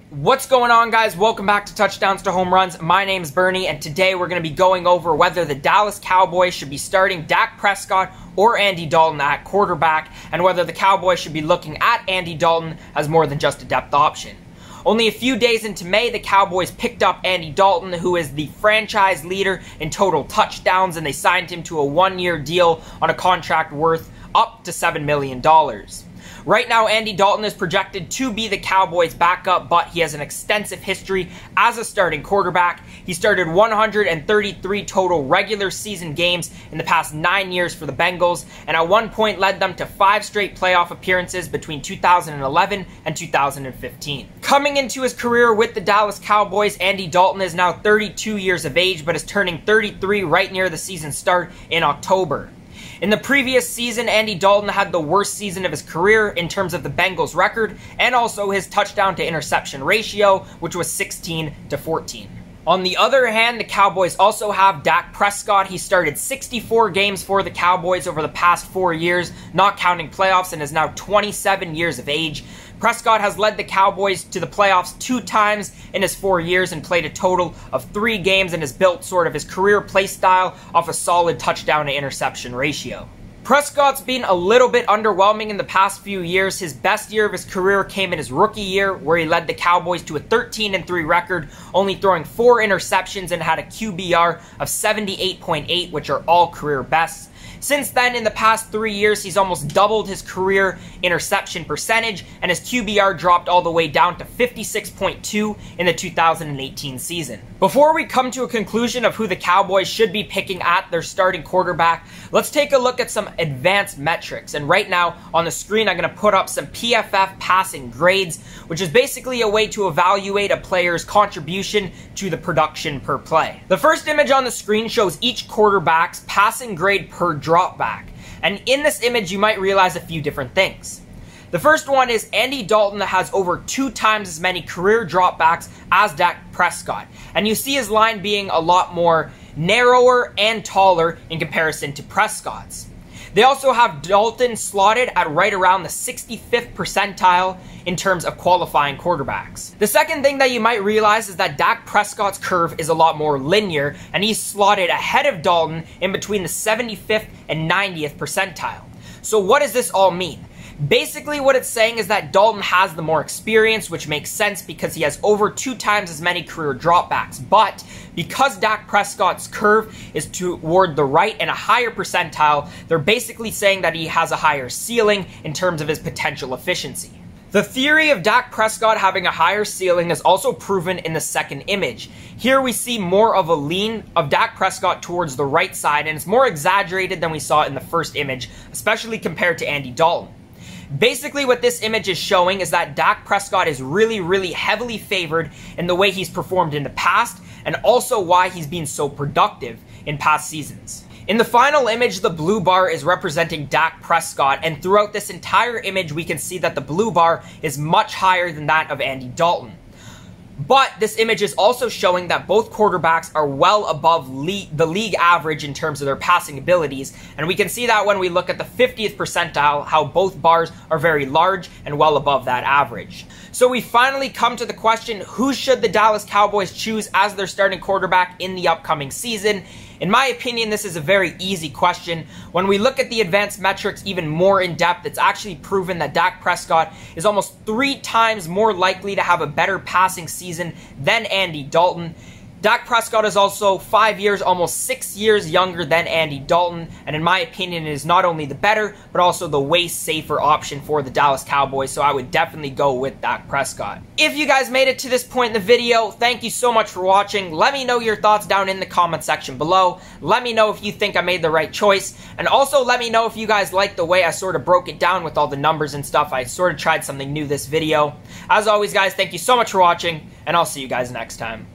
What's going on, guys? Welcome back to Touchdowns to Home Runs. My name's Bernie, and today we're going to be going over whether the Dallas Cowboys should be starting Dak Prescott or Andy Dalton at quarterback, and whether the Cowboys should be looking at Andy Dalton as more than just a depth option. Only a few days into May, the Cowboys picked up Andy Dalton, who is the franchise leader in total touchdowns, and they signed him to a one-year deal on a contract worth up to $7 million. Right now, Andy Dalton is projected to be the Cowboys' backup, but he has an extensive history as a starting quarterback. He started 133 total regular season games in the past 9 years for the Bengals, and at one point led them to 5 straight playoff appearances between 2011 and 2015. Coming into his career with the Dallas Cowboys, Andy Dalton is now 32 years of age, but is turning 33 right near the season start in October. In the previous season, Andy Dalton had the worst season of his career in terms of the Bengals record, and also his touchdown to interception ratio, which was 16-14. On the other hand, the Cowboys also have Dak Prescott. He started 64 games for the Cowboys over the past 4 years, not counting playoffs, and is now 27 years of age. Prescott has led the Cowboys to the playoffs 2 times in his 4 years and played a total of 3 games, and has built sort of his career play style off a solid touchdown to interception ratio. Prescott's been a little bit underwhelming in the past few years. His best year of his career came in his rookie year, where he led the Cowboys to a 13-3 record, only throwing 4 interceptions and had a QBR of 78.8, which are all career bests. Since then, in the past 3 years, he's almost doubled his career interception percentage, and his QBR dropped all the way down to 56.2 in the 2018 season. Before we come to a conclusion of who the Cowboys should be picking at their starting quarterback, let's take a look at some advanced metrics. And right now, on the screen, I'm going to put up some PFF passing grades, which is basically a way to evaluate a player's contribution to the production per play. The first image on the screen shows each quarterback's passing grade per dropback. And in this image, you might realize a few different things. The first one is Andy Dalton has over 2 times as many career dropbacks as Dak Prescott. And you see his line being a lot more narrower and taller in comparison to Prescott's. They also have Dalton slotted at right around the 65th percentile in terms of qualifying quarterbacks. The second thing that you might realize is that Dak Prescott's curve is a lot more linear, and he's slotted ahead of Dalton in between the 75th and 90th percentile. So what does this all mean? Basically, what it's saying is that Dalton has the more experience, which makes sense because he has over 2 times as many career dropbacks. But because Dak Prescott's curve is toward the right and a higher percentile, they're basically saying that he has a higher ceiling in terms of his potential efficiency. The theory of Dak Prescott having a higher ceiling is also proven in the second image. Here we see more of a lean of Dak Prescott towards the right side, and it's more exaggerated than we saw in the first image, especially compared to Andy Dalton. Basically, what this image is showing is that Dak Prescott is really heavily favored in the way he's performed in the past, and also why he's been so productive in past seasons. In the final image, the blue bar is representing Dak Prescott, and throughout this entire image, we can see that the blue bar is much higher than that of Andy Dalton. But this image is also showing that both quarterbacks are well above the league average in terms of their passing abilities, and we can see that when we look at the 50th percentile, how both bars are very large and well above that average. So we finally come to the question, who should the Dallas Cowboys choose as their starting quarterback in the upcoming season? In my opinion, this is a very easy question. When we look at the advanced metrics even more in depth, it's actually proven that Dak Prescott is almost 3 times more likely to have a better passing season than Andy Dalton. Dak Prescott is also 5 years, almost 6 years younger than Andy Dalton, and in my opinion, it is not only the better, but also the way safer option for the Dallas Cowboys, so I would definitely go with Dak Prescott. If you guys made it to this point in the video, thank you so much for watching. Let me know your thoughts down in the comment section below. Let me know if you think I made the right choice, and also let me know if you guys like the way I sort of broke it down with all the numbers and stuff. I sort of tried something new this video. As always, guys, thank you so much for watching, and I'll see you guys next time.